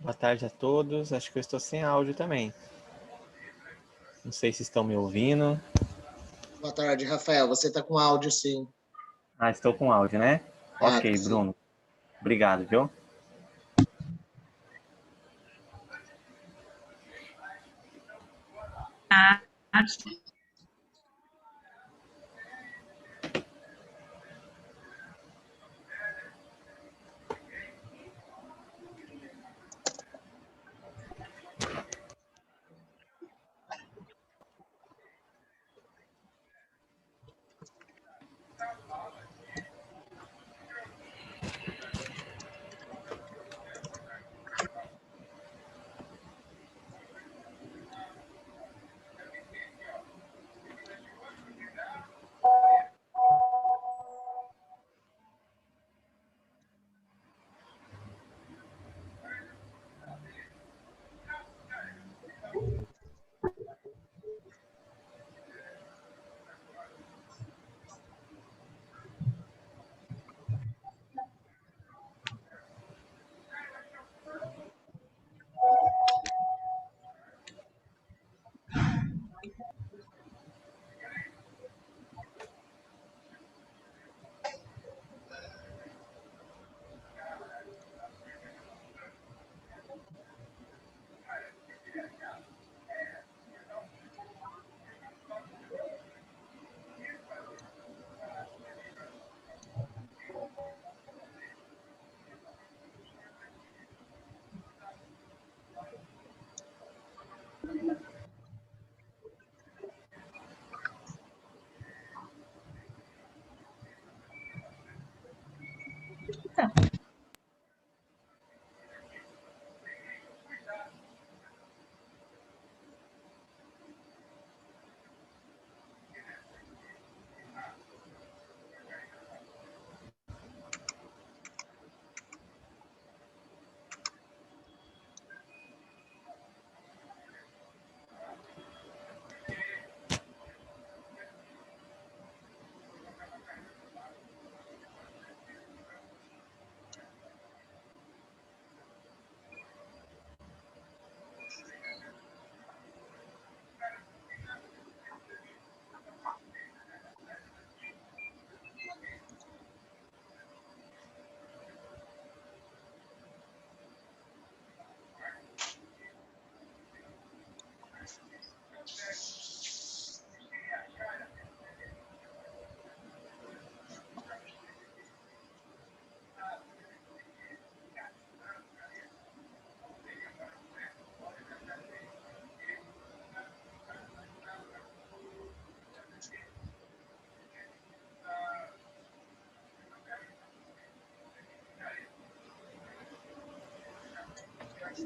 Boa tarde a todos. Acho que eu estou sem áudio também. Não sei se estão me ouvindo. Boa tarde, Rafael. Você está com áudio, sim. Ah, estou com áudio, né? Ok, sim. Bruno. Obrigado, viu?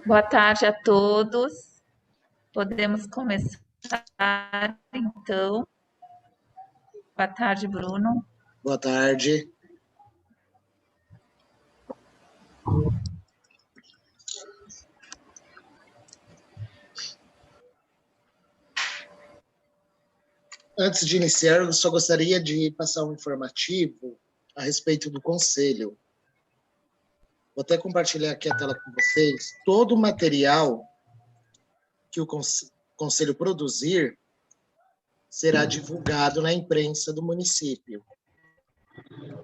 Boa tarde a todos. Podemos começar, então. Boa tarde, Bruno. Boa tarde. Antes de iniciar, eu só gostaria de passar um informativo a respeito do conselho. Vou até compartilhar aqui a tela com vocês. Todo o material que o conselho produzir será divulgado na imprensa do município.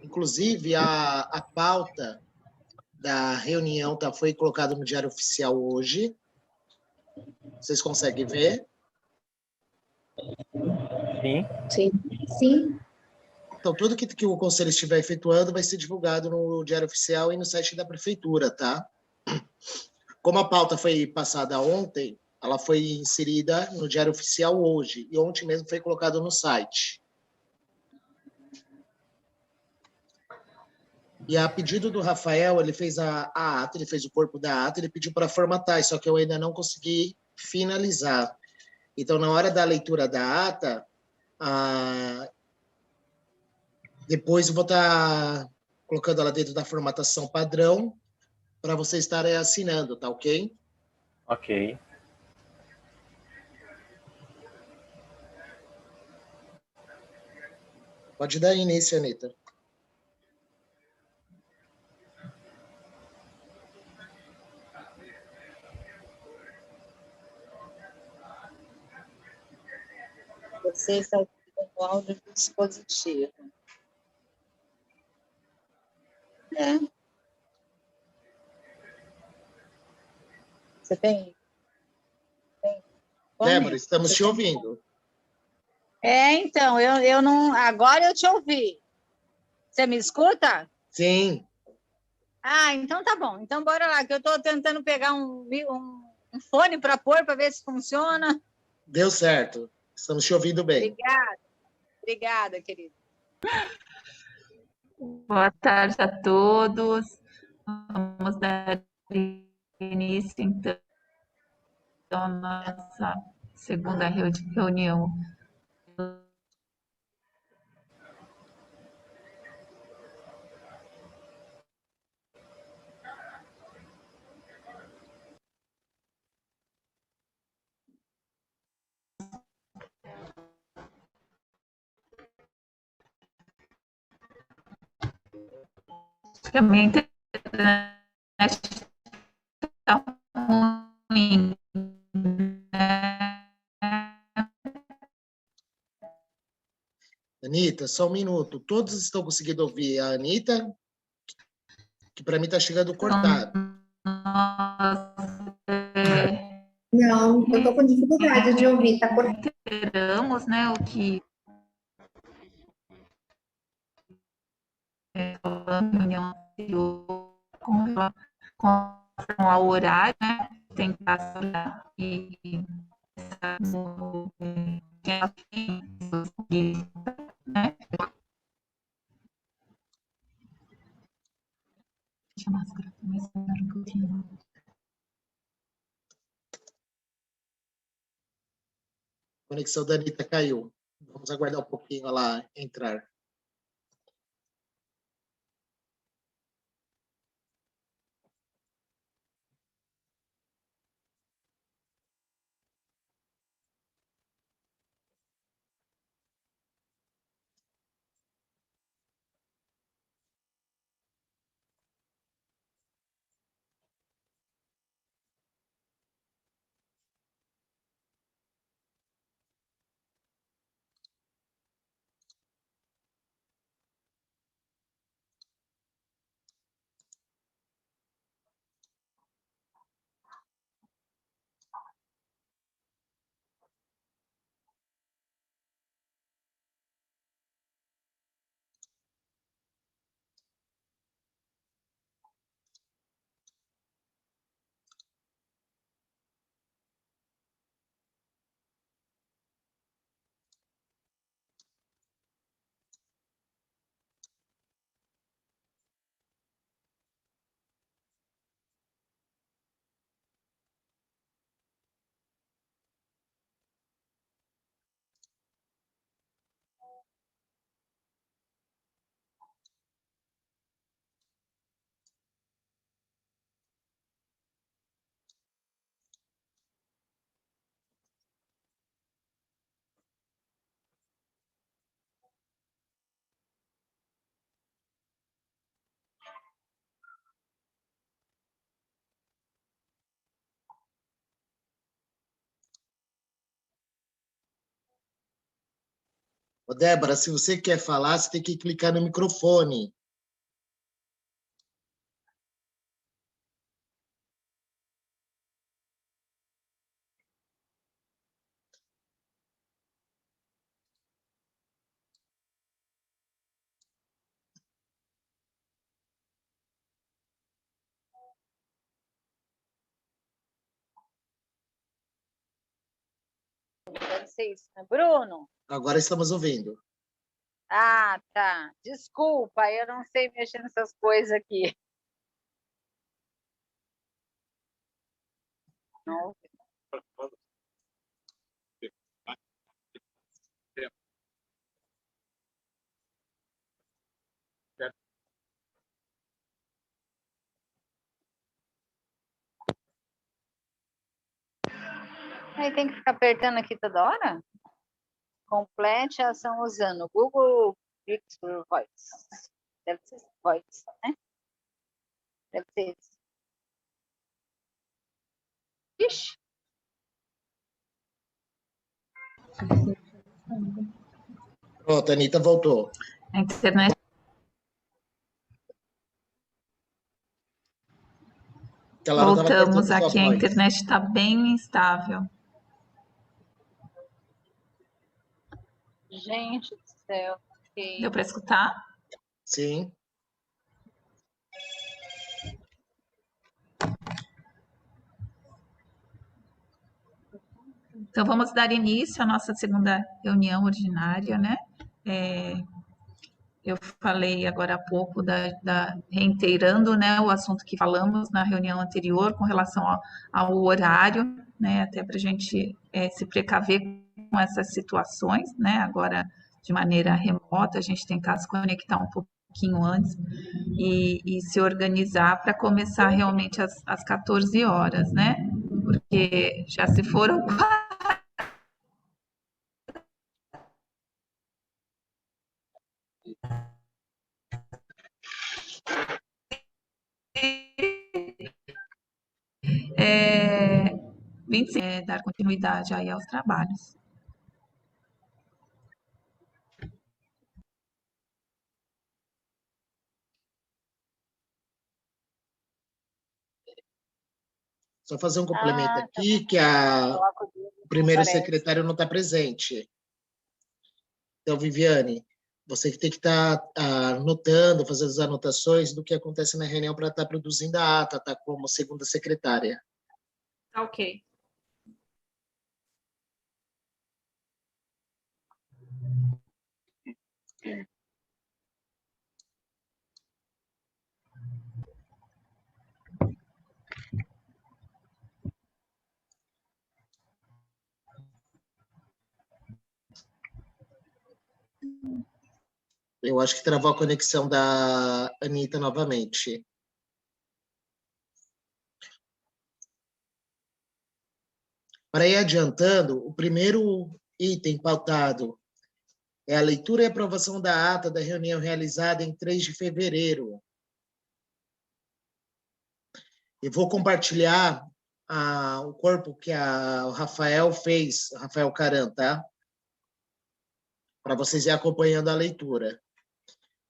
Inclusive, a pauta da reunião foi colocada no Diário Oficial hoje. Vocês conseguem ver? Sim. Sim. Sim. Então, tudo que o conselho estiver efetuando vai ser divulgado no Diário Oficial e no site da prefeitura, tá? Como a pauta foi passada ontem, ela foi inserida no Diário Oficial hoje, e ontem mesmo foi colocado no site. E a pedido do Rafael, ele fez a ata, ele fez o corpo da ata, ele pediu para formatar, só que eu ainda não consegui finalizar. Então, na hora da leitura da ata, depois eu vou estar colocando ela dentro da formatação padrão para vocês estarem assinando, tá ok? Ok. Pode dar início, Anitta. Você está utilizando o áudio do dispositivo. É. Você tem? Débora, estamos te ouvindo. Então, eu não. Agora eu te ouvi. Você me escuta? Sim. Então tá bom. Então bora lá, que eu estou tentando pegar um fone para pôr para ver se funciona. Deu certo. Estamos te ouvindo bem. Obrigada, querido. Boa tarde a todos. Vamos dar início, então, à nossa segunda reunião. Acho que a minha internet está ruim, né? Anitta, só um minuto. Todos estão conseguindo ouvir a Anitta? Que para mim está chegando cortado. Não, eu estou com dificuldade de ouvir, tá cortando. Reiteramos, né, o que a reunião anterior com relação ao horário, né, tentar e né? Deixa a máscara mais um pouquinho. A conexão da Anitta caiu. Vamos aguardar um pouquinho ela entrar. Ô, Débora, se você quer falar, você tem que clicar no microfone. Deve ser isso, né? Bruno? Agora estamos ouvindo. Ah, tá. Desculpa, eu não sei mexer nessas coisas aqui. Não. Aí tem que ficar apertando aqui toda hora? Complete a ação usando Google Pixel Voice. Deve ser Voice, né? Deve ser isso. Ixi, Pronto, a Anitta voltou. A internet. Aquela hora estava Voltamos cortando sua aqui, a voz. internet está bem instável. gente do céu. Ok. Deu para escutar? Sim. Então, vamos dar início à nossa segunda reunião ordinária, né? Eu falei agora há pouco, reiterando, né, o assunto que falamos na reunião anterior com relação ao horário, né, até para a gente se precaver com essas situações, né, agora de maneira remota, a gente tentar se conectar um pouquinho antes e se organizar para começar realmente às 14 horas, né, porque já se foram é, 25, dar continuidade aí aos trabalhos. Só fazer um complemento Tá aqui, bom. que Coloca o dedo, o primeiro aparece. secretário não está presente. Então, Viviane, você que tem que estar anotando, fazendo as anotações do que acontece na reunião para estar produzindo a ata, tá? Como segunda secretária. Tá ok. Eu acho que travou a conexão da Anitta novamente. Para ir adiantando, o primeiro item pautado é a leitura e aprovação da ata da reunião realizada em 3 de fevereiro. Eu vou compartilhar o corpo que o Rafael fez, Rafael Caran, tá? Para vocês ir acompanhando a leitura.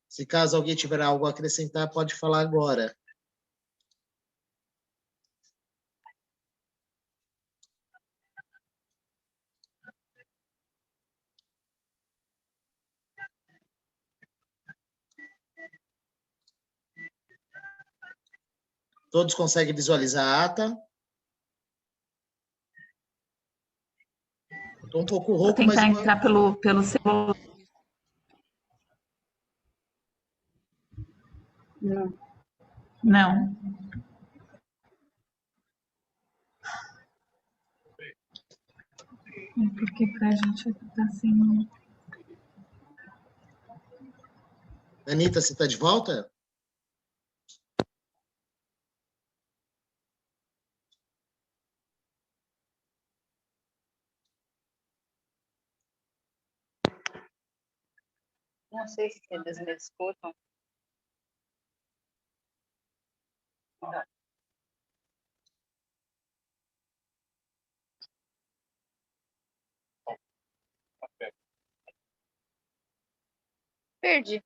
Se caso alguém tiver algo a acrescentar, pode falar agora. Todos conseguem visualizar a ata? Estou um pouco Vou rouco, mas tentar entrar pelo celular. Não. Porque para a gente está assim. Anitta, você está de volta? Não sei se eles me escutam. Perdi.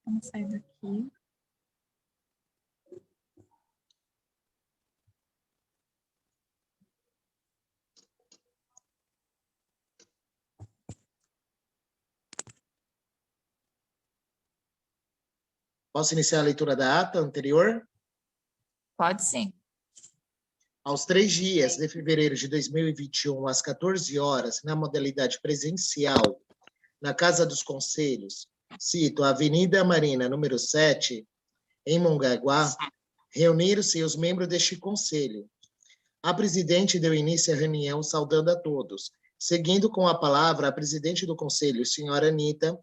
Vamos sair daqui. Posso iniciar a leitura da ata anterior? Pode sim. Aos 3 dias de fevereiro de 2021, às 14 horas, na modalidade presencial, na Casa dos Conselhos, cito a Avenida Marina, número 7, em Mongaguá, reuniram-se os membros deste conselho. A presidente deu início à reunião saudando a todos. Seguindo com a palavra, a presidente do conselho, senhora Anitta,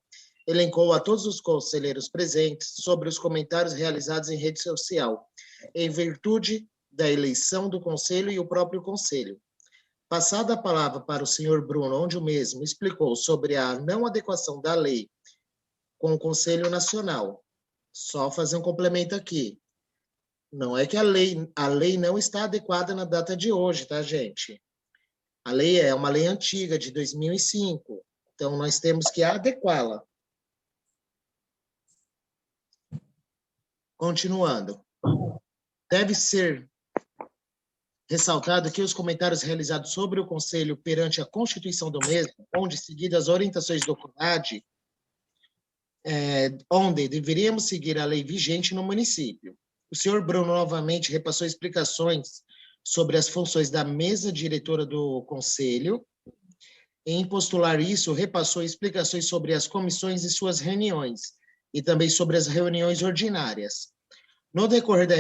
elencou a todos os conselheiros presentes sobre os comentários realizados em rede social, em virtude da eleição do conselho e o próprio conselho. Passada a palavra para o senhor Bruno, onde o mesmo explicou sobre a não adequação da lei com o Conselho Nacional. Só fazer um complemento aqui. Não é que a lei não está adequada na data de hoje, tá, gente? A lei é uma lei antiga, de 2005. Então, nós temos que adequá-la. Continuando. Deve ser ressaltado que os comentários realizados sobre o Conselho perante a Constituição do mesmo, onde seguidas as orientações do CONAD, onde deveríamos seguir a lei vigente no município. O senhor Bruno novamente repassou explicações sobre as funções da mesa diretora do Conselho. Em postular isso, repassou explicações sobre as comissões e suas reuniões, e também sobre as reuniões ordinárias. No decorrer da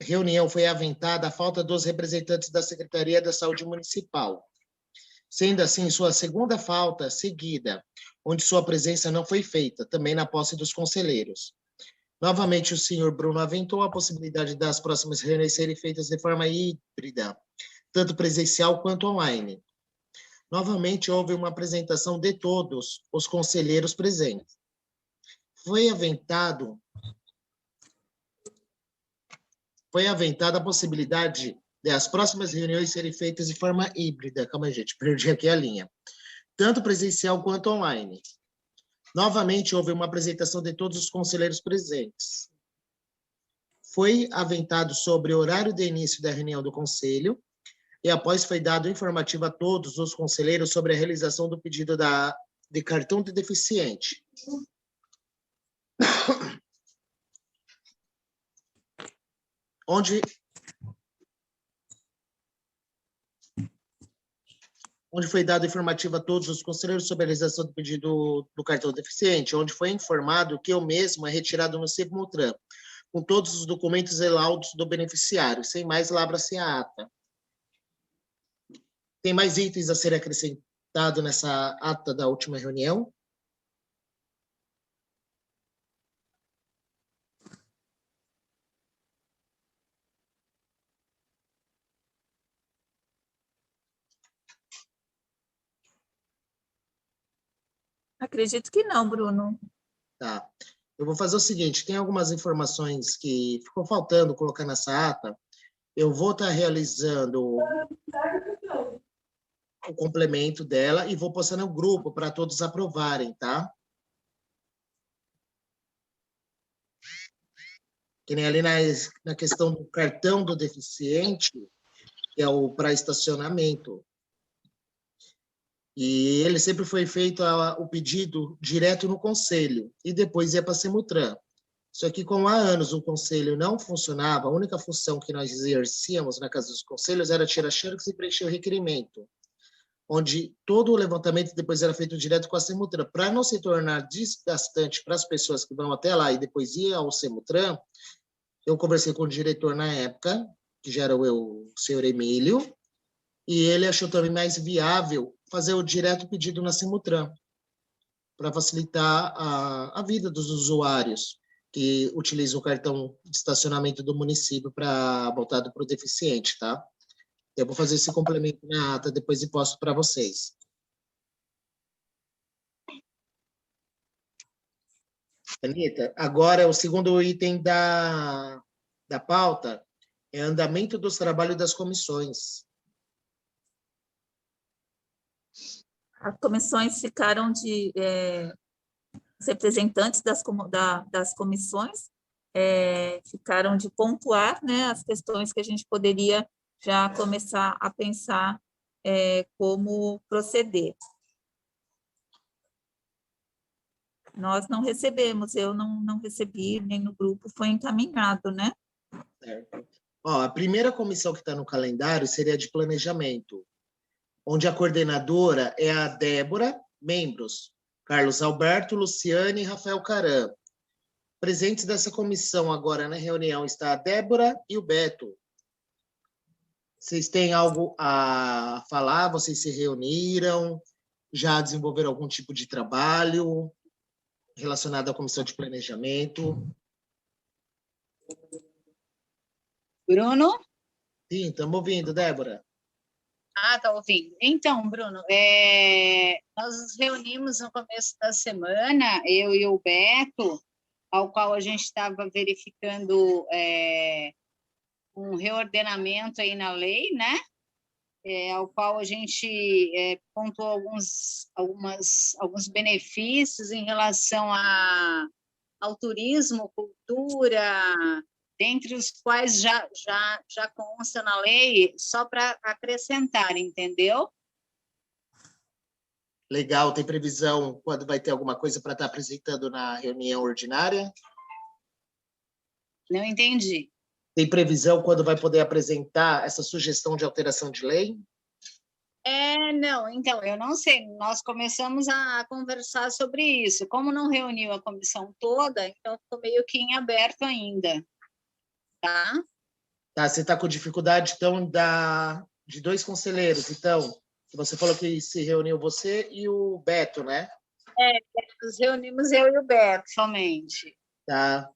reunião foi aventada a falta dos representantes da Secretaria da Saúde Municipal. Sendo assim, sua segunda falta seguida, onde sua presença não foi feita, também na posse dos conselheiros. Novamente, o senhor Bruno aventou a possibilidade das próximas reuniões serem feitas de forma híbrida, tanto presencial quanto online. Novamente, houve uma apresentação de todos os conselheiros presentes. Foi aventada a possibilidade de as próximas reuniões serem feitas de forma híbrida. Calma aí, gente, perdi aqui a linha. Tanto presencial quanto online. Novamente, houve uma apresentação de todos os conselheiros presentes. Foi aventado sobre o horário de início da reunião do conselho e após foi dado informativo a todos os conselheiros sobre a realização do pedido de cartão de deficiente. Onde foi dado informativo a todos os conselheiros sobre a realização do pedido do cartão deficiente, onde foi informado que o mesmo é retirado no Semutran, com todos os documentos e laudos do beneficiário. Sem mais, lavra-se a ata. Tem mais itens a ser acrescentado nessa ata da última reunião? Acredito que não, Bruno. Tá. Eu vou fazer o seguinte, tem algumas informações que ficou faltando colocar nessa ata. Eu vou estar realizando o complemento dela e vou postar no grupo para todos aprovarem, tá? Que nem ali na questão do cartão do deficiente, que é o para estacionamento. E ele sempre foi feito o pedido direto no conselho e depois ia para a Semutran. Só que, como há anos o conselho não funcionava, a única função que nós exercíamos na Casa dos Conselhos era tirar xerox e preencher o requerimento, onde todo o levantamento depois era feito direto com a Semutran. Para não se tornar desgastante para as pessoas que vão até lá e depois ir ao Semutran, eu conversei com o diretor na época, que já era o senhor Emílio, e ele achou também mais viável fazer o direto pedido na Semutran, para facilitar a vida dos usuários que utilizam o cartão de estacionamento do município voltado para o deficiente, tá? Eu vou fazer esse complemento na ata depois e posto para vocês. Anitta, agora o segundo item da pauta é andamento dos trabalhos das comissões. As comissões ficaram os representantes das comissões ficaram de pontuar, né, as questões que a gente poderia já começar a pensar como proceder. Nós não recebemos, eu não recebi, nem no grupo foi encaminhado, né? Certo. Ó, a primeira comissão que está no calendário seria a de planejamento, onde a coordenadora é a Débora, membros, Carlos Alberto, Luciane e Rafael Caram. Presentes dessa comissão agora na reunião está a Débora e o Beto. Vocês têm algo a falar? Vocês se reuniram? Já desenvolveram algum tipo de trabalho relacionado à comissão de planejamento? Bruno? Sim, estamos ouvindo, Débora. Tá ouvindo. Então, Bruno, nós nos reunimos no começo da semana, eu e o Beto, ao qual a gente estava verificando um reordenamento aí na lei, né? Ao qual a gente pontuou alguns benefícios em relação ao turismo, cultura, dentre os quais já consta na lei, só para acrescentar, entendeu? Legal, tem previsão quando vai ter alguma coisa para estar apresentando na reunião ordinária? Não entendi. Tem previsão quando vai poder apresentar essa sugestão de alteração de lei? Não, então, eu não sei, nós começamos a conversar sobre isso. Como não reuniu a comissão toda, então ficou meio que em aberto ainda, tá? Tá, você está com dificuldade, então, de 2 conselheiros, então, que você falou que se reuniu você e o Beto, né? Nos reunimos eu e o Beto somente. Tá.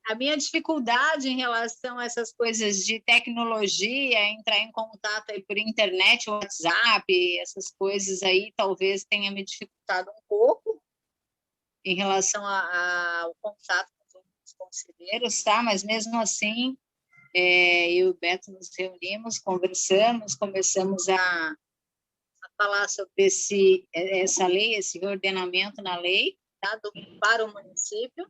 A minha dificuldade em relação a essas coisas de tecnologia, entrar em contato aí por internet, WhatsApp, essas coisas aí, talvez tenha me dificultado um pouco em relação ao contato com os conselheiros, tá? Mas mesmo assim, eu e o Beto nos reunimos, conversamos, começamos a falar sobre essa lei, esse reordenamento na lei, tá? Para o município.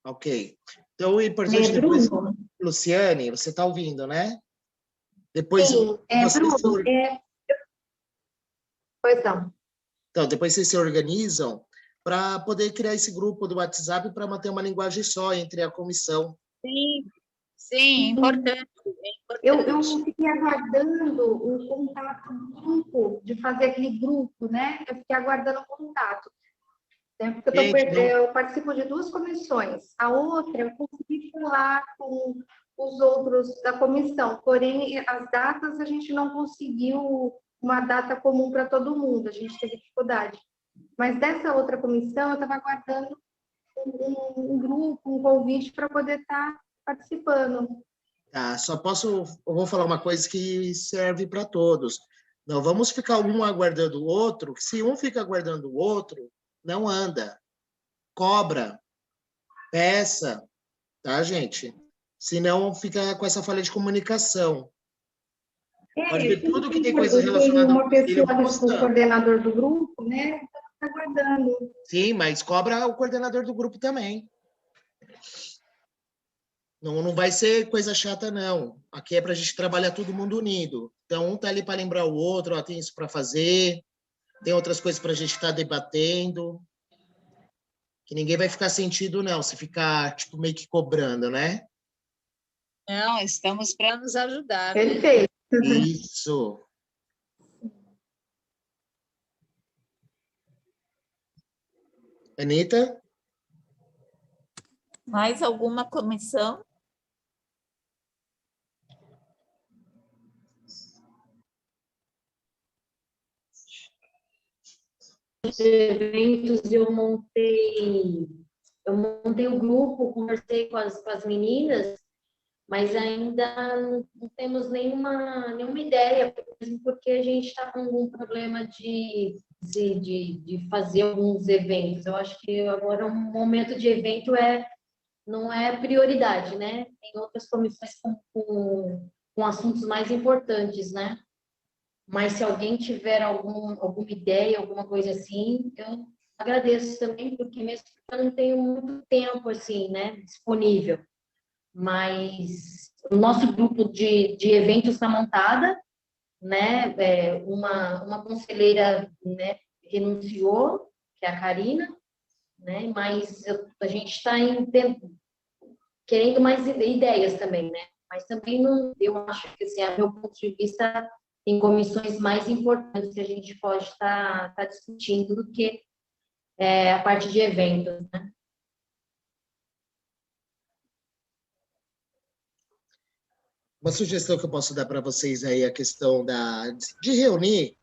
Ok. Então, o importante depois... Bruno? Luciane, você está ouvindo, né? Depois Sim, Bruno, pois não. Então, depois vocês se organizam para poder criar esse grupo do WhatsApp para manter uma linguagem só entre a comissão. Sim, importante. Eu fiquei aguardando o contato do grupo, de fazer aquele grupo, né? Eu fiquei aguardando o contato. Porque eu participo de 2 comissões. A outra, eu consegui falar com os outros da comissão, porém, as datas a gente não conseguiu uma data comum para todo mundo, a gente teve dificuldade. Mas dessa outra comissão, eu estava aguardando um grupo, um convite para poder estar participando. Eu vou falar uma coisa que serve para todos. Não vamos ficar um aguardando o outro, que se um fica aguardando o outro, não anda. Cobra, peça, tá, gente? Senão fica com essa falha de comunicação. Pode ver tudo que tem coisa relacionada ao conselho. Uma pessoa do coordenador do grupo, né? Está aguardando. Sim, mas cobra o coordenador do grupo também. Não vai ser coisa chata, não. Aqui é para a gente trabalhar todo mundo unido. Então, um está ali para lembrar o outro, ó, tem isso para fazer, tem outras coisas para a gente estar debatendo. Que ninguém vai ficar sentido, não, se ficar tipo, meio que cobrando, né? Não, estamos para nos ajudar. Perfeito. Isso. Anitta? Mais alguma comissão? De eventos, eu montei o grupo, conversei com as meninas, mas ainda não temos nenhuma ideia, mesmo porque a gente está com algum problema de fazer alguns eventos. Eu acho que agora um momento de evento não é prioridade, né? Tem outras comissões com assuntos mais importantes, né? Mas se alguém tiver alguma ideia, alguma coisa assim, eu agradeço também, porque mesmo que eu não tenho muito tempo, assim, né, disponível. Mas o nosso grupo de eventos está montada, né? Uma conselheira, né, renunciou, que é a Karina, né? Mas a gente está querendo mais ideias também, né? Mas também não, eu acho que, assim, a meu ponto de vista, tem comissões mais importantes que a gente pode estar discutindo do que a parte de eventos, né? Uma sugestão que eu posso dar para vocês aí, a questão de reunir.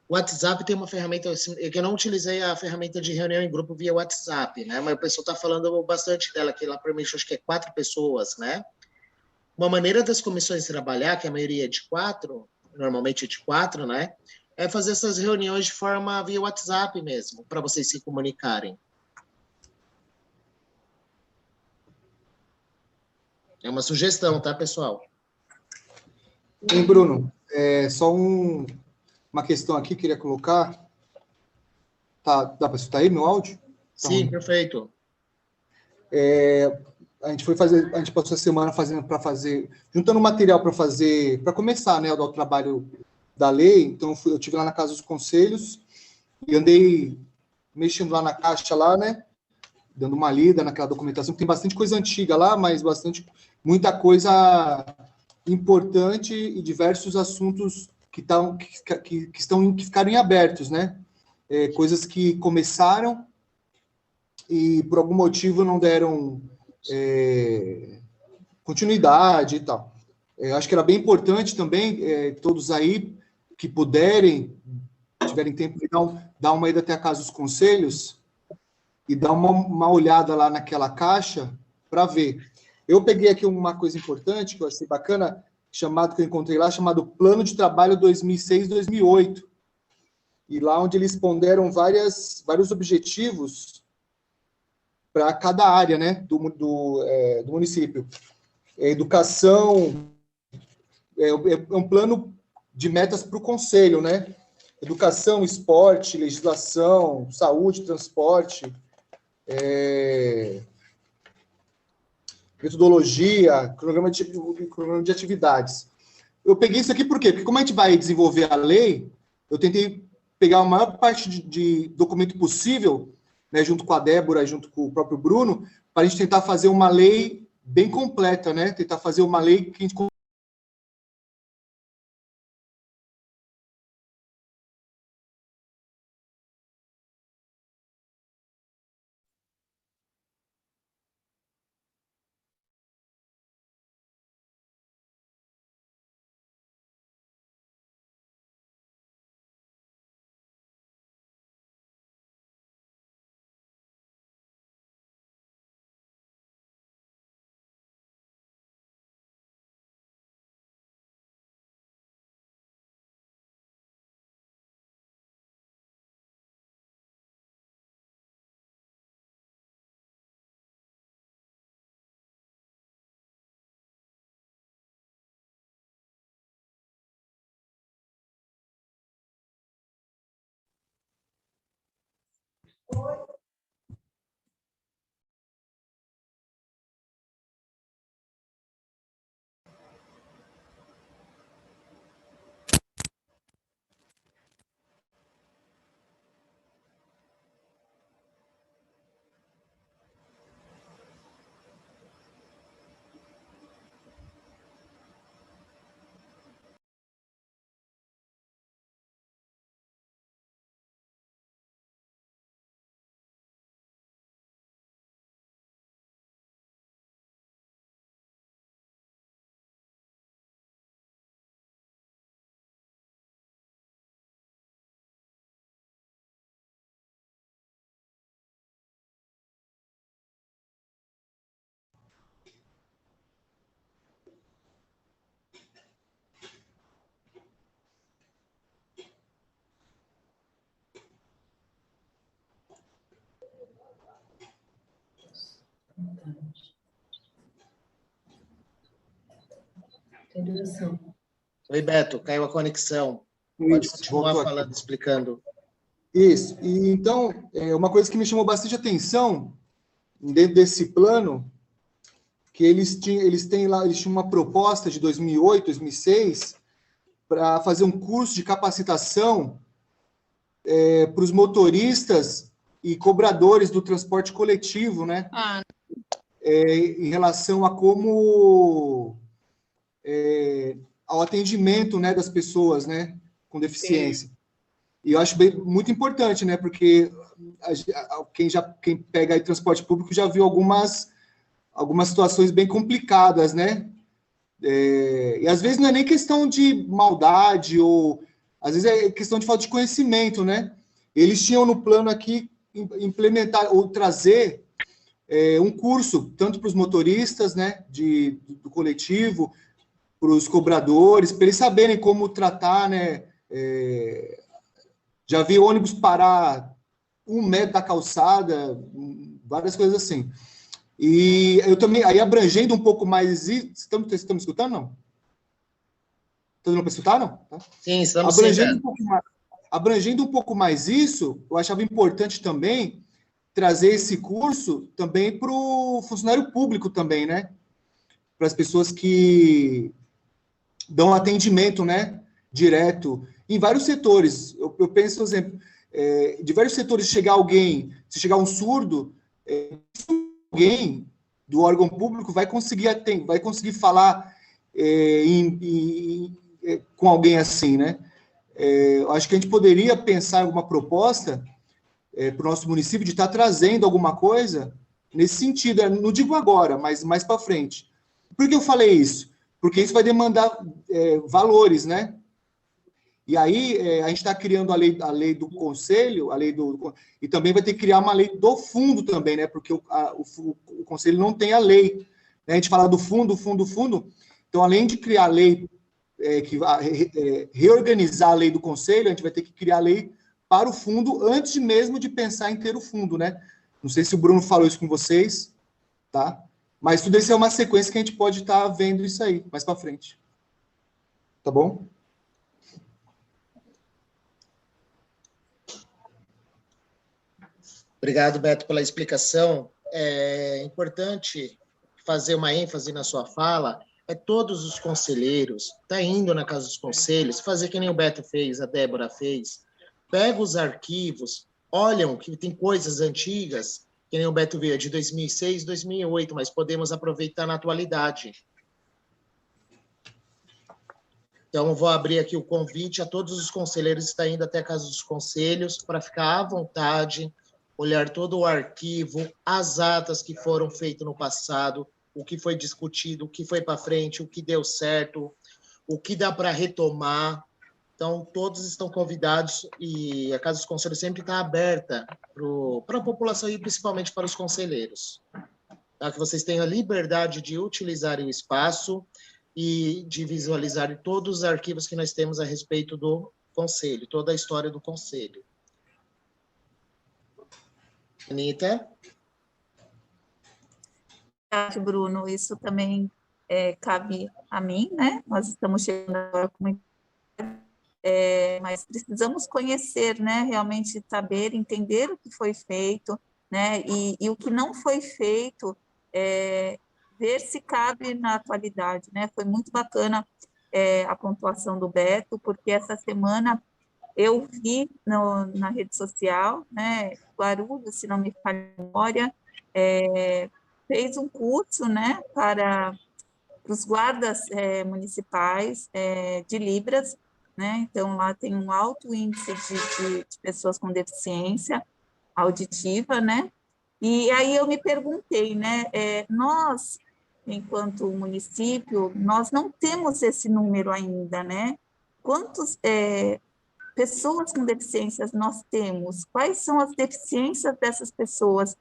O WhatsApp tem uma ferramenta, assim, que eu não utilizei a ferramenta de reunião em grupo via WhatsApp, né? Mas o pessoal está falando bastante dela, que lá permite, acho que é 4 pessoas, né? Uma maneira das comissões trabalhar, que a maioria é de 4, normalmente é de 4, né? É fazer essas reuniões de forma via WhatsApp mesmo, para vocês se comunicarem. É uma sugestão, tá, pessoal? Hein, Bruno? Só uma questão aqui, queria colocar. Tá, dá para escutar aí meu áudio? Tá Sim, ruim. perfeito. A gente passou a semana juntando material para começar, né, o trabalho da lei. Então eu tive lá na casa dos conselhos e andei mexendo lá na caixa lá, né, dando uma lida naquela documentação. Tem bastante coisa antiga lá, mas muita coisa importante e diversos assuntos que ficaram em abertos, né? Coisas que começaram e por algum motivo não deram continuidade e tal. Eu acho que era bem importante também, todos aí que tiverem tempo de dar uma ida até a casa dos conselhos e dar uma olhada lá naquela caixa para ver. Eu peguei aqui uma coisa importante que eu achei bacana, que eu encontrei lá, chamado Plano de Trabalho 2006-2008. E lá onde eles ponderam vários objetivos para cada área, né, do município. Educação, é um plano de metas para o conselho, né? Educação, esporte, legislação, saúde, transporte, metodologia, cronograma de atividades. Eu peguei isso aqui por quê? Porque como a gente vai desenvolver a lei, eu tentei pegar a maior parte de documento possível, né, junto com a Débora, junto com o próprio Bruno, para a gente tentar fazer uma lei bem completa, né? Tentar fazer uma lei que a gente tarde. Tem duração. Oi, Beto, caiu a conexão. Pode continuar falando, explicando. Isso. E, então, uma coisa que me chamou bastante atenção dentro desse plano, que eles tinham uma proposta de 2008, 2006, para fazer um curso de capacitação para os motoristas e cobradores do transporte coletivo, né? Em relação a como ao atendimento, né, das pessoas, né, com deficiência. E eu acho muito importante, né, porque quem pega aí transporte público já viu algumas situações bem complicadas, né? E às vezes não é nem questão de maldade, ou às vezes é questão de falta de conhecimento, né? Eles tinham no plano aqui implementar ou trazer um curso, tanto para os motoristas, né, do coletivo, para os cobradores, para eles saberem como tratar, né? Já vi ônibus parar 1 metro da calçada, várias coisas assim. E eu também, aí abrangendo um pouco mais isso, estamos me escutando, não? Todo mundo para escutar, não? Tá? Sim, estamos abrangendo um pouco mais isso, eu achava importante também trazer esse curso também para o funcionário público também, né? Para as pessoas que dão atendimento, né, direto, em vários setores. Eu penso, por exemplo, de vários setores, se chegar um surdo, alguém do órgão público vai conseguir falar com alguém assim, né? Acho que a gente poderia pensar em alguma proposta para o nosso município de estar trazendo alguma coisa nesse sentido. Não digo agora, mas mais para frente. Por que eu falei isso? Porque isso vai demandar valores, né? E aí a gente está criando a lei do conselho, e também vai ter que criar uma lei do fundo também, né? Porque o conselho não tem a lei, né? A gente fala do fundo. Então, além de criar a lei, reorganizar a lei do conselho, a gente vai ter que criar a lei para o fundo antes mesmo de pensar em ter o fundo, né? Não sei se o Bruno falou isso com vocês, tá? Mas tudo isso é uma sequência que a gente pode estar vendo isso aí, mais para frente. Tá bom? Obrigado, Beto, pela explicação. É importante fazer uma ênfase na sua fala, todos os conselheiros, tá indo na casa dos conselhos, fazer que nem o Beto fez, a Débora fez, pega os arquivos, olham que tem coisas antigas, que nem o Beto viu, de 2006, 2008, mas podemos aproveitar na atualidade. Então, vou abrir aqui o convite a todos os conselheiros que estão indo até a casa dos conselhos, para ficar à vontade, olhar todo o arquivo, as atas que foram feitas no passado, o que foi discutido, o que foi para frente, o que deu certo, o que dá para retomar. Então, todos estão convidados e a Casa dos Conselheiros sempre está aberta para a população e principalmente para os conselheiros. Tá? Que vocês tenham a liberdade de utilizarem o espaço e de visualizarem todos os arquivos que nós temos a respeito do Conselho, toda a história do Conselho. Anita? Bruno, isso também cabe a mim, né? Nós estamos chegando agora com mas precisamos conhecer, né? Realmente saber, entender o que foi feito, né? E o que não foi feito, ver se cabe na atualidade, né? Foi muito bacana a pontuação do Beto, porque essa semana eu vi na rede social, né? Guarulhos, se não me falha a memória, fez um curso, né, para os guardas municipais de Libras, né? Então, lá tem um alto índice de pessoas com deficiência auditiva, né? E aí eu me perguntei, né, nós, enquanto município, nós não temos esse número ainda, né? Quantas pessoas com deficiências nós temos? Quais são as deficiências dessas pessoas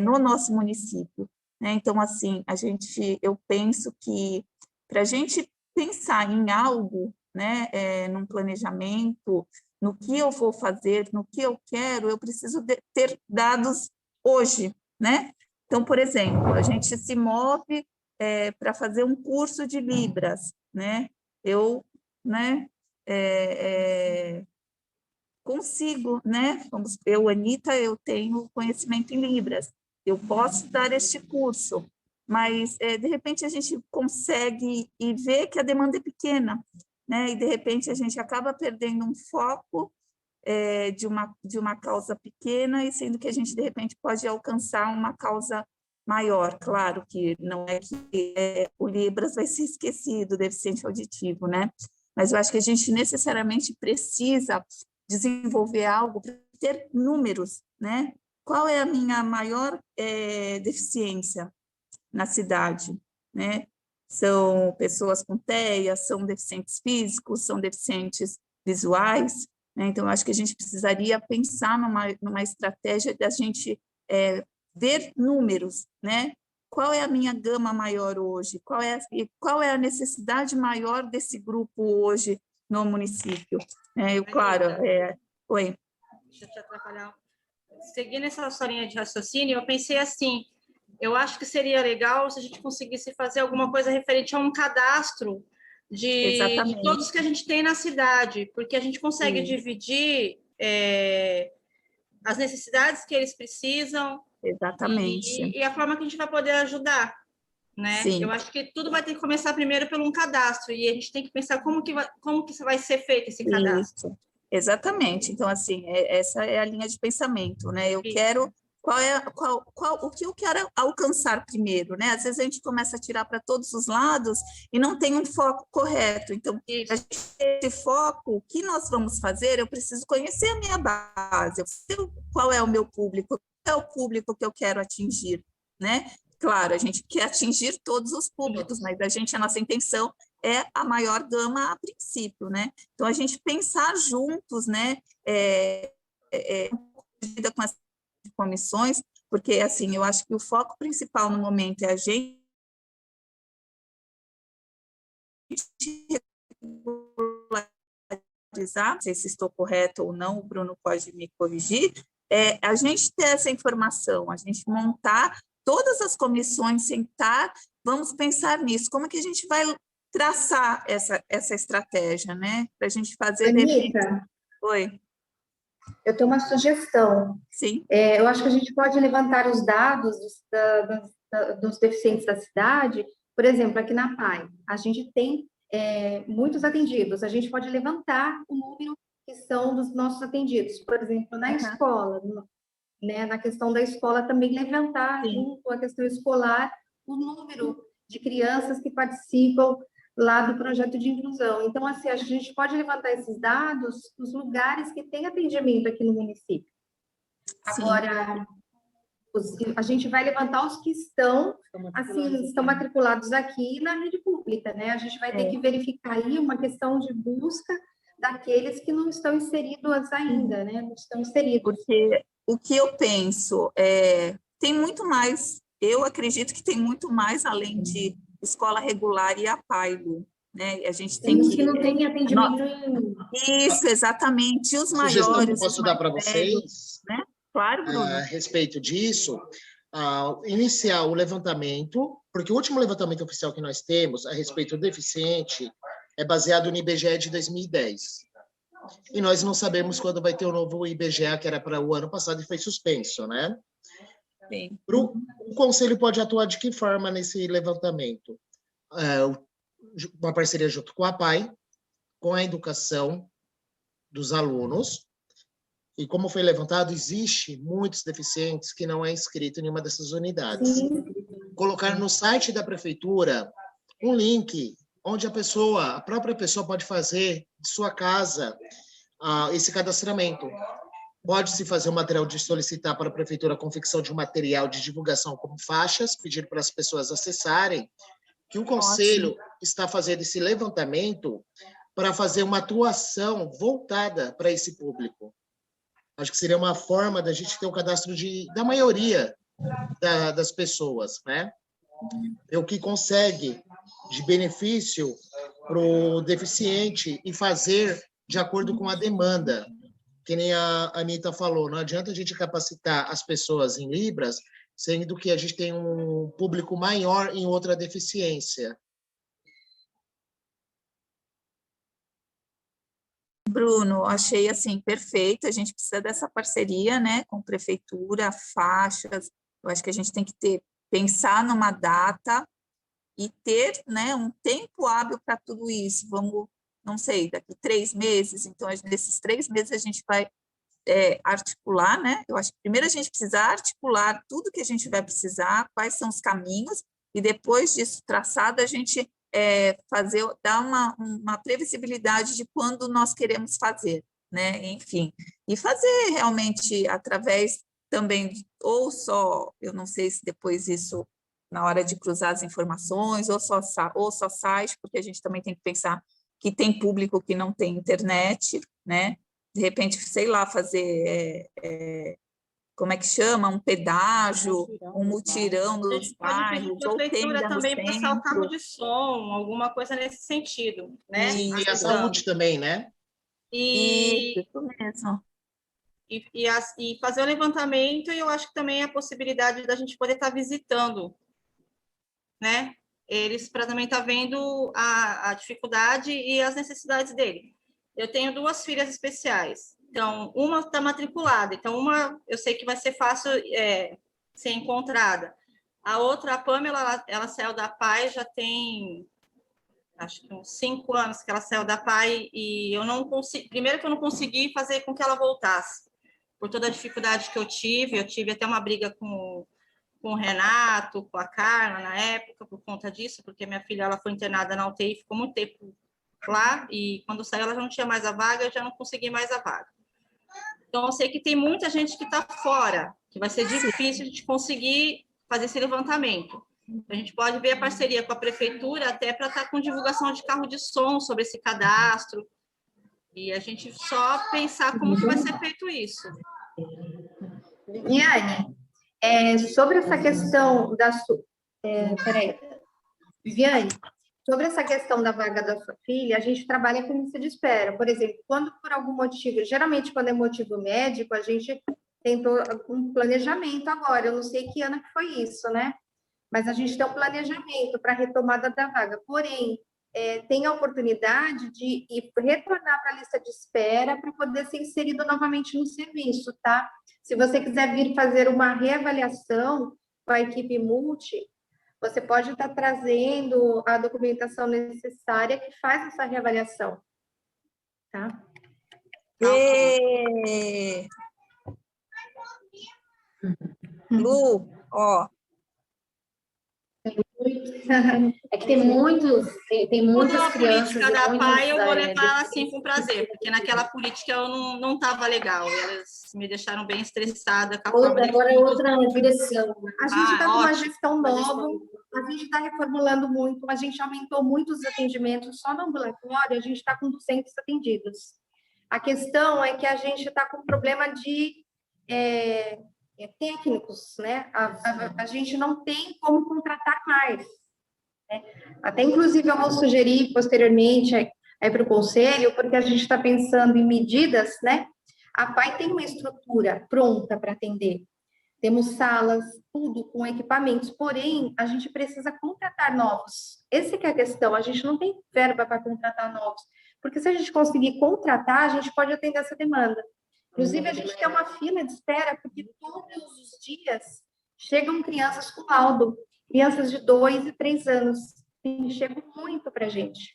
no nosso município? Né? Então, assim, eu penso que para a gente pensar em algo, né, num planejamento, no que eu vou fazer, no que eu quero, eu preciso ter dados hoje, né? Então, por exemplo, a gente se move para fazer um curso de Libras, né? Eu, né, consigo, né? Eu, Anita, eu tenho conhecimento em Libras, eu posso dar este curso, mas, de repente, a gente consegue e ver que a demanda é pequena, né? E, de repente, a gente acaba perdendo um foco de uma causa pequena, e sendo que a gente, de repente, pode alcançar uma causa maior. Claro que não é que o Libras vai ser esquecido, o deficiente auditivo, né? Mas eu acho que a gente necessariamente precisa desenvolver algo para ter números, né? Qual é a minha maior deficiência na cidade, né? São pessoas com TEA, são deficientes físicos, são deficientes visuais, né? Então, eu acho que a gente precisaria pensar numa estratégia da gente ver números, né? Qual é a minha gama maior hoje? Qual é a necessidade maior desse grupo hoje no município? Claro, oi. Deixa eu te atrapalhar. Seguindo essa sua linha de raciocínio, eu pensei assim, eu acho que seria legal se a gente conseguisse fazer alguma coisa referente a um cadastro de todos que a gente tem na cidade, porque a gente consegue dividir as necessidades que eles precisam. Exatamente. E a forma que a gente vai poder ajudar, né? Sim. Eu acho que tudo vai ter que começar primeiro pelo um cadastro, e a gente tem que pensar como que vai ser feito esse cadastro. Isso. Exatamente. Então, assim, essa é a linha de pensamento, né? Eu quero... o que eu quero alcançar primeiro, né? Às vezes a gente começa a tirar para todos os lados e não tem um foco correto. Então, a gente tem esse foco, o que nós vamos fazer? Eu preciso conhecer a minha base, eu sei qual é o meu público, qual é o público que eu quero atingir, né? Claro, a gente quer atingir todos os públicos, mas a nossa intenção é a maior gama a princípio, né? Então, a gente pensar juntos, né? Com as comissões, porque, assim, eu acho que o foco principal no momento é a gente regularizar, não sei se estou correto ou não, o Bruno pode me corrigir, a gente ter essa informação, a gente montar todas as comissões, sentar, vamos pensar nisso, como que a gente vai traçar essa estratégia, né? Para a gente fazer... Anita, Oi. Eu tenho uma sugestão. Sim. Eu acho que a gente pode levantar os dados dos deficientes da cidade. Por exemplo, aqui na PAI, a gente tem muitos atendidos. A gente pode levantar o número que são dos nossos atendidos. Por exemplo, na escola, né? Na questão da escola, também levantar junto à questão escolar o número de crianças que participam lá do projeto de inclusão. Então, assim, a gente pode levantar esses dados dos lugares que tem atendimento aqui no município. Sim. Agora, a gente vai levantar os que estão matriculados aqui na rede pública, né? A gente vai ter que verificar aí uma questão de busca daqueles que não estão inseridos ainda, né? Não estão inseridos. Porque o que eu penso tem muito mais, eu acredito que tem muito mais além de escola regular e a PAILO, né? A gente tem que não tem atendimento nenhum. Isso, exatamente. E os maiores... Sugestão que eu posso dar para vocês, né? Claro, Bruno. A respeito disso, iniciar o levantamento, porque o último levantamento oficial que nós temos a respeito do deficiente é baseado no IBGE de 2010. E nós não sabemos quando vai ter o novo IBGE, que era para o ano passado e foi suspenso, né? Sim. O Conselho pode atuar de que forma nesse levantamento? Uma parceria junto com a PAI, com a educação dos alunos, e como foi levantado, existe muitos deficientes que não é inscrito em nenhuma dessas unidades. Sim. Colocar no site da prefeitura um link onde a própria pessoa pode fazer de sua casa esse cadastramento. Pode-se fazer um material de solicitar para a prefeitura a confecção de um material de divulgação como faixas, pedir para as pessoas acessarem, que o Conselho está fazendo esse levantamento para fazer uma atuação voltada para esse público. Acho que seria uma forma da gente ter um cadastro da maioria das pessoas, né? O que consegue de benefício para o deficiente e fazer de acordo com a demanda. Que nem a Anita falou, não adianta a gente capacitar as pessoas em Libras sendo que a gente tem um público maior em outra deficiência. Bruno, achei assim perfeito. A gente precisa dessa parceria, né, com prefeitura, faixas. Eu acho que a gente tem que pensar numa data e ter, né, um tempo hábil para tudo isso. Vamos, não sei, daqui 3 meses. Então, nesses 3 meses a gente vai articular, né? Eu acho que primeiro a gente precisa articular tudo que a gente vai precisar, quais são os caminhos, e depois disso traçado a gente dar uma previsibilidade de quando nós queremos fazer, né? Enfim, e fazer realmente através também, ou só, eu não sei se depois isso, na hora de cruzar as informações, ou só site, porque a gente também tem que pensar que tem público que não tem internet, né? De repente, sei lá, fazer, como é que chama? Um pedágio, um mutirão nos bairros, ou tenda no também passar o carro centro. de som, alguma coisa nesse sentido, né? E a saúde também, né? Isso mesmo. E fazer o levantamento, e eu acho que também a possibilidade da gente poder estar visitando, né? Eles para também estar vendo a dificuldade e as necessidades dele. Eu tenho 2 filhas especiais. Então, uma está matriculada. Então, uma eu sei que vai ser fácil ser encontrada. A outra, a Pamela, ela saiu da PAI já tem, acho que uns 5 anos que ela saiu da PAI, e eu não consegui. Primeiro que eu não consegui fazer com que ela voltasse, por toda a dificuldade que eu tive até uma briga com o Renato, com a Carla na época, por conta disso, porque minha filha ela foi internada na UTI, ficou muito tempo lá, e quando saiu ela já não tinha mais a vaga, eu já não consegui mais a vaga. Então, eu sei que tem muita gente que está fora, que vai ser difícil de conseguir fazer esse levantamento. A gente pode ver a parceria com a prefeitura até para estar com divulgação de carro de som sobre esse cadastro, e a gente só pensar como que vai ser feito isso. Viviane, sobre essa questão da Viviane, sobre essa questão da vaga da sua filha, a gente trabalha com lista de espera. Por exemplo, quando por algum motivo, geralmente quando é motivo médico, a gente tentou um planejamento agora. Eu não sei que ano que foi isso, né? Mas a gente tem um planejamento para a retomada da vaga. Porém, tem a oportunidade de retornar para a lista de espera para poder ser inserido novamente no serviço, tá? Se você quiser vir fazer uma reavaliação com a equipe multi, você pode estar trazendo a documentação necessária que faz essa reavaliação, tá? Lu, ó. É que tem muitas crianças. Política da PAI, eu vou levar ela assim com prazer, porque naquela política eu não estava legal, elas me deixaram bem estressada. Agora é outra direção. A gente está com uma gestão nova, a gente está reformulando muito, a gente aumentou muito os atendimentos, só no ambulatório a gente está com 200 atendidos. A questão é que a gente está com problema de técnicos, né? A gente não tem como contratar mais. Né? Até, inclusive, eu vou sugerir posteriormente aí para o conselho, porque a gente está pensando em medidas, né? A PAI tem uma estrutura pronta para atender. Temos salas, tudo com equipamentos, porém, a gente precisa contratar novos. Essa que é a questão, a gente não tem verba para contratar novos, porque se a gente conseguir contratar, a gente pode atender essa demanda. Inclusive, a gente tem uma fila de espera, porque todos os dias chegam crianças com laudo, crianças de 2 e 3 anos, e chegam muito para a gente.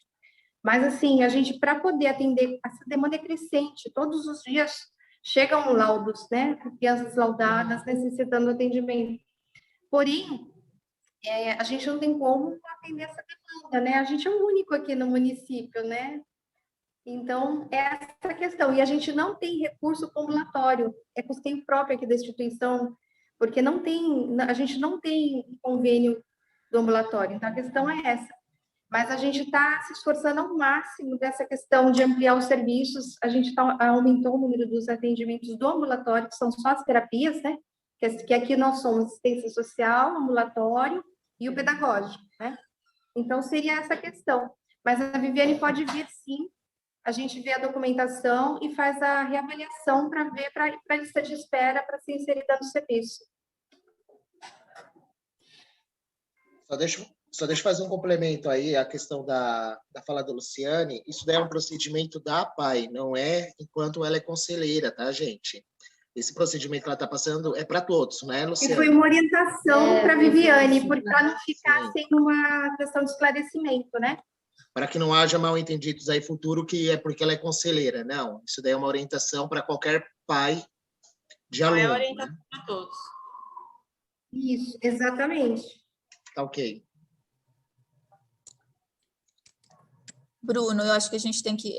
Mas, assim, a gente, para poder atender, essa demanda é crescente, todos os dias chegam laudos, né, crianças laudadas, necessitando atendimento. Porém, a gente não tem como atender essa demanda, né, a gente é o único aqui no município, né, então, é essa questão. E a gente não tem recurso com ambulatório, é custeio próprio aqui da instituição, porque a gente não tem convênio do ambulatório, então a questão é essa. Mas a gente está se esforçando ao máximo dessa questão de ampliar os serviços, a gente aumentou o número dos atendimentos do ambulatório, que são só as terapias, né? Que aqui nós somos assistência social, ambulatório e o pedagógico, né? Então, seria essa questão. Mas a Viviane pode vir, sim, a gente vê a documentação e faz a reavaliação para ver para a lista de espera para ser inserida no serviço. Só deixa eu fazer um complemento aí, a questão da fala da Luciane. Isso daí é um procedimento da APAE, não é enquanto ela é conselheira, tá, gente? Esse procedimento que ela está passando é para todos, né, Luciane? E foi uma orientação para a Viviane, para não ficar sem uma questão de esclarecimento, né? Para que não haja mal-entendidos aí futuro que é porque ela é conselheira. Não, isso daí é uma orientação para qualquer pai de aluno. É orientação para todos. Isso, exatamente. Tá ok. Bruno, eu acho que a gente tem que...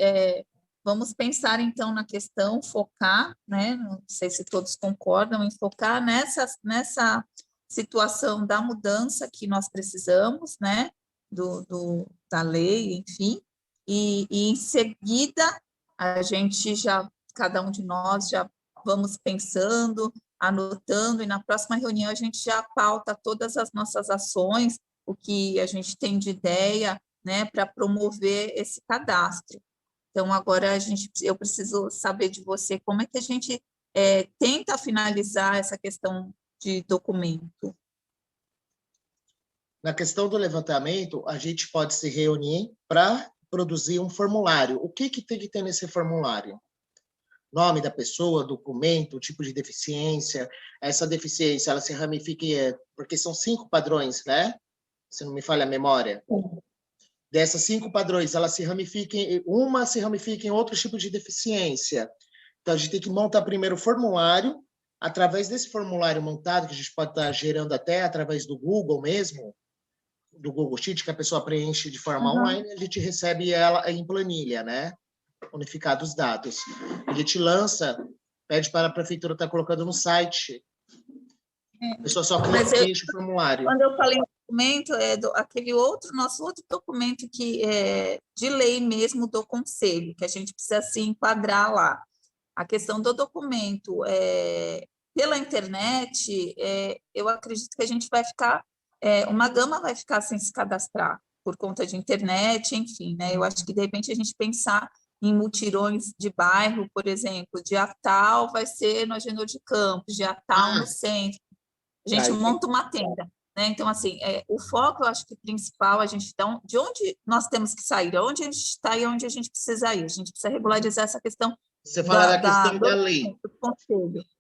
vamos pensar, então, na questão, focar, né? Não sei se todos concordam em focar nessa situação da mudança que nós precisamos, né? Da lei, enfim. E em seguida, a gente já, cada um de nós, já vamos pensando, anotando, e na próxima reunião a gente já pauta todas as nossas ações, o que a gente tem de ideia, né, para promover esse cadastro. Então, agora eu preciso saber de você como é que a gente tenta finalizar essa questão de documento. Na questão do levantamento, a gente pode se reunir para produzir um formulário. O que tem que ter nesse formulário? Nome da pessoa, documento, tipo de deficiência. Essa deficiência, ela se ramifica, porque são 5 padrões, né? Se não me falha a memória. Dessas 5 padrões, ela uma se ramifica em outro tipo de deficiência. Então, a gente tem que montar primeiro o formulário. Através desse formulário montado, que a gente pode estar gerando até através do Google mesmo, do Google Sheet, que a pessoa preenche de forma online, a gente recebe ela em planilha, né? Unificado os dados. A gente lança, pede para a prefeitura estar colocando no site. A pessoa só clica e enche o formulário. Quando eu falei documento, aquele nosso outro documento que é de lei mesmo do conselho, que a gente precisa se enquadrar lá. A questão do documento pela internet, eu acredito que a gente vai ficar, uma gama vai ficar sem se cadastrar por conta de internet, enfim, né? Eu acho que, de repente, a gente pensar em mutirões de bairro, por exemplo, dia tal vai ser no Agenor de Campos, dia tal no centro. A gente monta uma tenda, né? Então, assim, o foco, eu acho que principal, a gente dá de onde nós temos que sair, de onde a gente está e onde a gente precisa ir. A gente precisa regularizar essa questão. Você fala da questão da lei.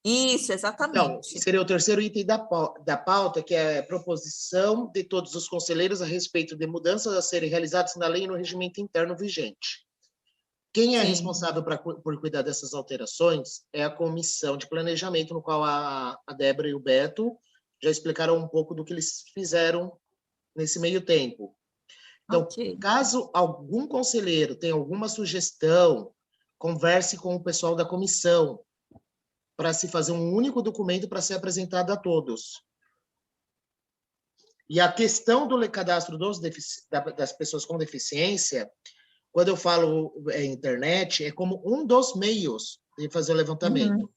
Isso, exatamente. Então, seria o terceiro item da pauta, que é a proposição de todos os conselheiros a respeito de mudanças a serem realizadas na lei e no regimento interno vigente. Quem é responsável por cuidar dessas alterações é a comissão de planejamento, no qual a Débora e o Beto já explicaram um pouco do que eles fizeram nesse meio tempo. Então, caso algum conselheiro tenha alguma sugestão, converse com o pessoal da comissão para se fazer um único documento para ser apresentado a todos. E a questão do cadastro das pessoas com deficiência, quando eu falo internet, é como um dos meios de fazer o levantamento.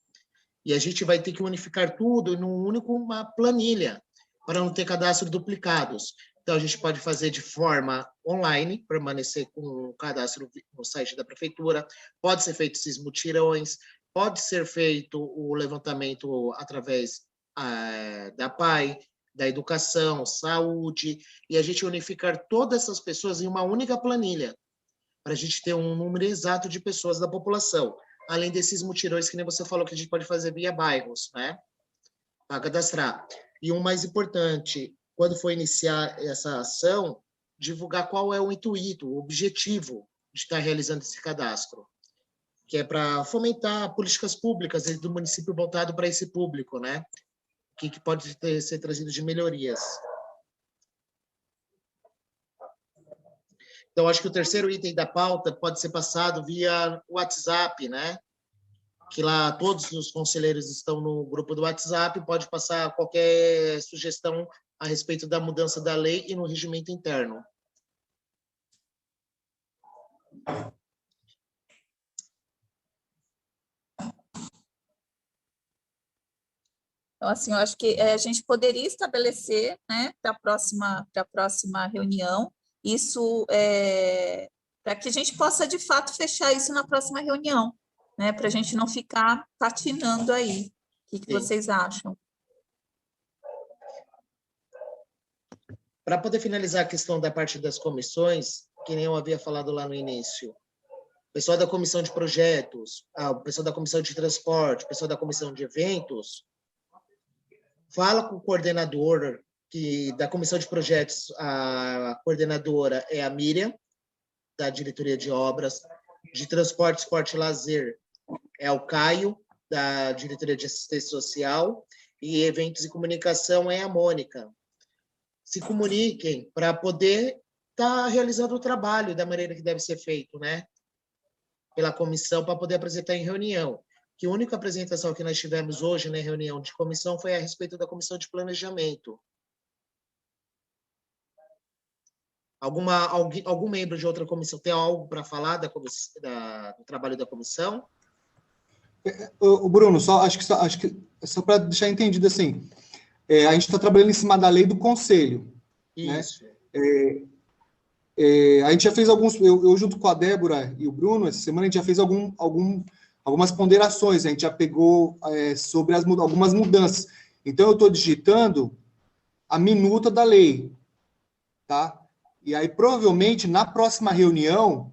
E a gente vai ter que unificar tudo num único uma planilha, para não ter cadastro duplicados. Então, a gente pode fazer de forma online, permanecer com o cadastro no site da prefeitura, pode ser feito esses mutirões, pode ser feito o levantamento através da PAI, da educação, saúde, e a gente unificar todas essas pessoas em uma única planilha, para a gente ter um número exato de pessoas da população, além desses mutirões que nem você falou que a gente pode fazer via bairros, né? Para cadastrar. E o mais importante, quando for iniciar essa ação, divulgar qual é o intuito, o objetivo de estar realizando esse cadastro, que é para fomentar políticas públicas do município voltado para esse público, né? O que pode ser trazido de melhorias. Então, acho que o terceiro item da pauta pode ser passado via WhatsApp, né? Que lá todos os conselheiros estão no grupo do WhatsApp, pode passar qualquer sugestão a respeito da mudança da lei e no regimento interno. Então, assim, eu acho que a gente poderia estabelecer, né, para a próxima reunião, isso para que a gente possa, de fato, fechar isso na próxima reunião, né, para a gente não ficar patinando aí. O que vocês acham? Para poder finalizar a questão da parte das comissões, que nem eu havia falado lá no início, o pessoal da comissão de projetos, o pessoal da comissão de transporte, o pessoal da comissão de eventos, fala com o coordenador, que da comissão de projetos, a coordenadora é a Miriam, da diretoria de obras, de transporte, esporte e lazer é o Caio, da diretoria de assistência social, e eventos e comunicação é a Mônica. Se comuniquem para poder estar realizando o trabalho da maneira que deve ser feito, né? Pela comissão, para poder apresentar em reunião. Que a única apresentação que nós tivemos hoje na reunião de comissão foi a respeito da comissão de planejamento. Algum membro de outra comissão tem algo para falar do trabalho da comissão? O Bruno, acho que só para deixar entendido assim, a gente está trabalhando em cima da lei do conselho. Isso. Né? A gente já fez alguns, eu junto com a Débora e o Bruno, essa semana a gente já fez algumas ponderações, a gente já pegou sobre algumas mudanças. Então, eu estou digitando a minuta da lei, tá? E aí, provavelmente, na próxima reunião,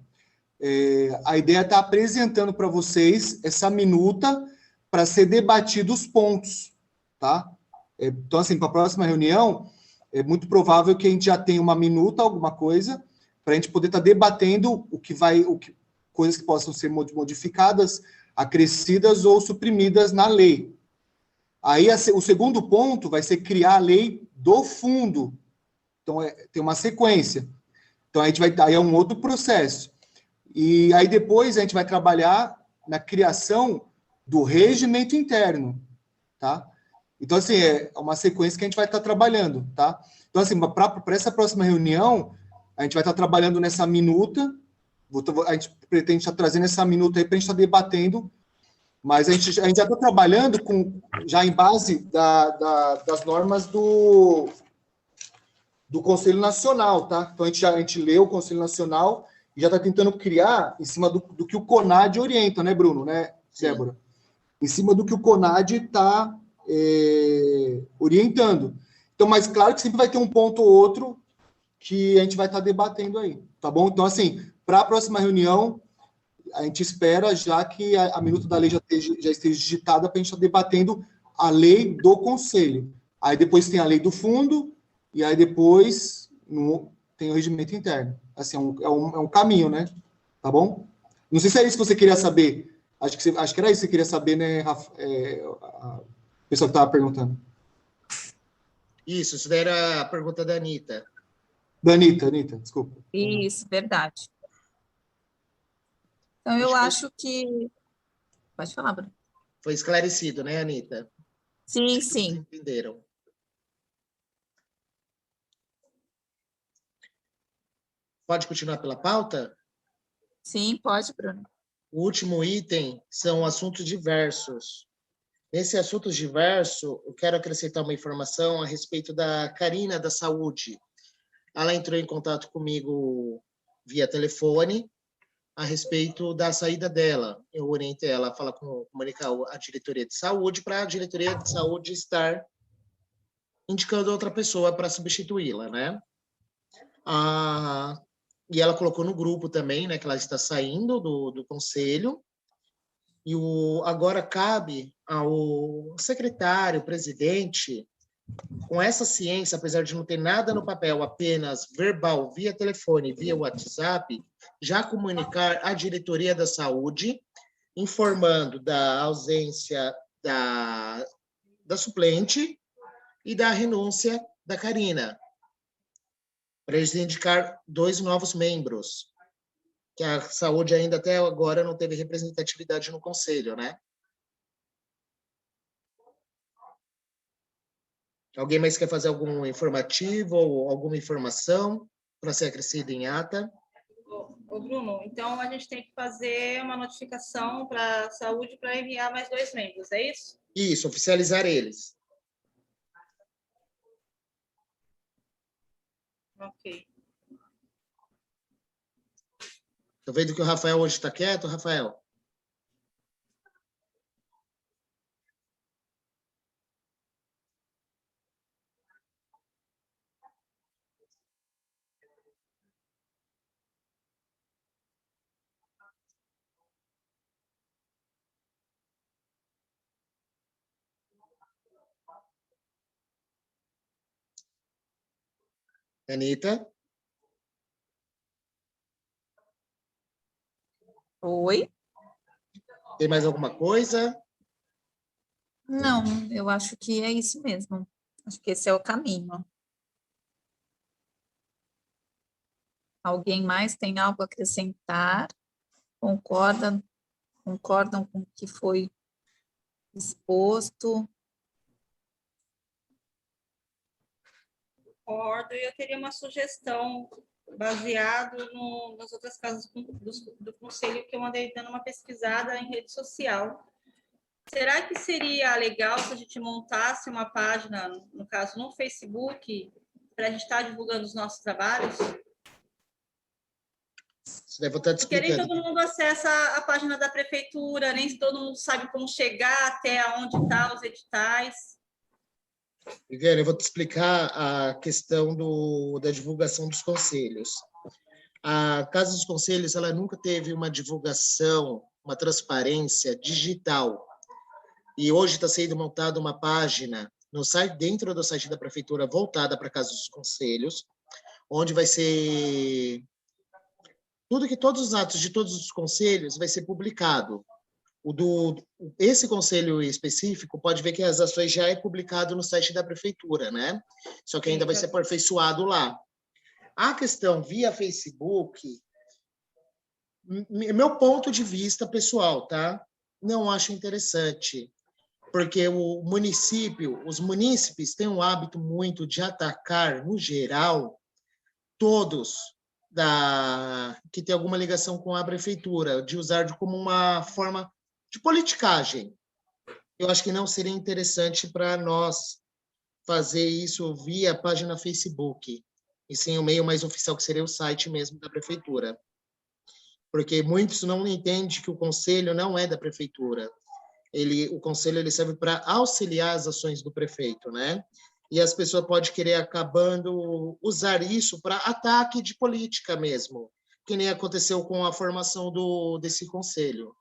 a ideia é estar apresentando para vocês essa minuta para ser debatido os pontos, tá? Então, assim, para a próxima reunião, é muito provável que a gente já tenha uma minuta, alguma coisa, para a gente poder estar debatendo coisas que possam ser modificadas, acrescidas ou suprimidas na lei. Aí, o segundo ponto vai ser criar a lei do fundo. Então, tem uma sequência. Então, aí é um outro processo. E aí, depois, a gente vai trabalhar na criação do regimento interno, tá? Então, assim, é uma sequência que a gente vai estar trabalhando, tá? Então, assim, para essa próxima reunião, a gente vai estar trabalhando nessa minuta, a gente pretende estar trazendo essa minuta aí para a gente estar debatendo, mas a gente já está trabalhando já em base das normas do Conselho Nacional, tá? Então, a gente leu o Conselho Nacional e já está tentando criar em cima do que o CONAD orienta, né, Bruno, né, Débora? Em cima do que o CONAD está orientando. Então, mas claro que sempre vai ter um ponto ou outro que a gente vai estar debatendo aí, tá bom? Então, assim, para a próxima reunião, a gente espera já que a minuta da lei já esteja digitada para a gente estar debatendo a lei do Conselho. Aí depois tem a lei do fundo, e aí depois tem o regimento interno. Assim, é um caminho, né? Tá bom? Não sei se é isso que você queria saber. Acho que era isso que você queria saber, né, Rafa? A pessoa que estava perguntando. Isso daí era a pergunta da Anitta. Da Anitta, desculpa. Isso, verdade. Então, eu acho que... Pode falar, Bruno. Foi esclarecido, né, Anitta? Sim, sim. Entenderam. Pode continuar pela pauta? Sim, pode, Bruno. O último item são assuntos diversos. Nesse assuntos diverso, eu quero acrescentar uma informação a respeito da Karina da Saúde. Ela entrou em contato comigo via telefone a respeito da saída dela. Eu orientei ela a comunicar a diretoria de saúde para a diretoria de saúde estar indicando outra pessoa para substituí-la, né? E ela colocou no grupo também, né, que ela está saindo do conselho. E agora cabe ao secretário, presidente, com essa ciência, apesar de não ter nada no papel, apenas verbal, via telefone, via WhatsApp, já comunicar à diretoria da saúde, informando da ausência da suplente e da renúncia da Karina, para eles indicar 2 novos membros, que a saúde ainda até agora não teve representatividade no conselho, né? Alguém mais quer fazer algum informativo ou alguma informação para ser acrescida em ata? Ô, Bruno, então a gente tem que fazer uma notificação para a saúde para enviar mais 2 membros, é isso? Isso, oficializar eles. Ok. Estou vendo que o Rafael hoje está quieto, Rafael. Anita? Oi? Tem mais alguma coisa? Não, eu acho que é isso mesmo. Acho que esse é o caminho. Alguém mais tem algo a acrescentar? Concordam com o que foi exposto? Concordo, e eu teria uma sugestão baseado nas outras casas do conselho que eu andei dando uma pesquisada em rede social. Será que seria legal se a gente montasse uma página, no caso, no Facebook, para a gente estar divulgando os nossos trabalhos? Você deve estar te Porque nem explicando. todo mundo acessa a página da prefeitura, nem todo mundo sabe como chegar até onde estão os editais. Viviane, eu vou te explicar a questão da divulgação dos conselhos. A Casa dos Conselhos, ela nunca teve uma divulgação, uma transparência digital. E hoje está sendo montada uma página no site, dentro do site da prefeitura, voltada para a Casa dos Conselhos, onde vai ser todos os atos de todos os conselhos vai ser publicado. Esse conselho específico pode ver que as ações já é publicado no site da prefeitura, né? Só que ainda vai ser aperfeiçoado lá. A questão via Facebook, meu ponto de vista pessoal, tá? Não acho interessante, porque os munícipes têm um hábito muito de atacar, no geral, todos que tem alguma ligação com a prefeitura, de usar como uma forma de politicagem. Eu acho que não seria interessante para nós fazer isso via página Facebook, e sim o meio mais oficial, que seria o site mesmo da prefeitura. Porque muitos não entendem que o conselho não é da prefeitura. O conselho ele serve para auxiliar as ações do prefeito, né? E as pessoas podem querer acabando usar isso para ataque de política mesmo, que nem aconteceu com a formação desse conselho.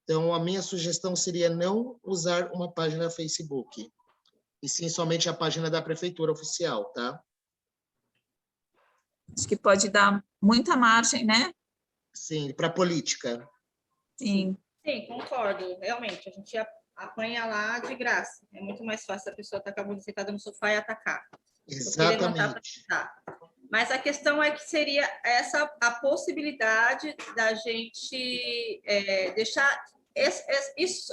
Então, a minha sugestão seria não usar uma página Facebook, e sim somente a página da prefeitura oficial, tá? Acho que pode dar muita margem, né? Sim, para política. Sim. Sim, concordo. Realmente, a gente apanha lá de graça. É muito mais fácil a pessoa estar com a bunda sentada no sofá e atacar. Exatamente. Mas a questão é que seria a possibilidade da gente deixar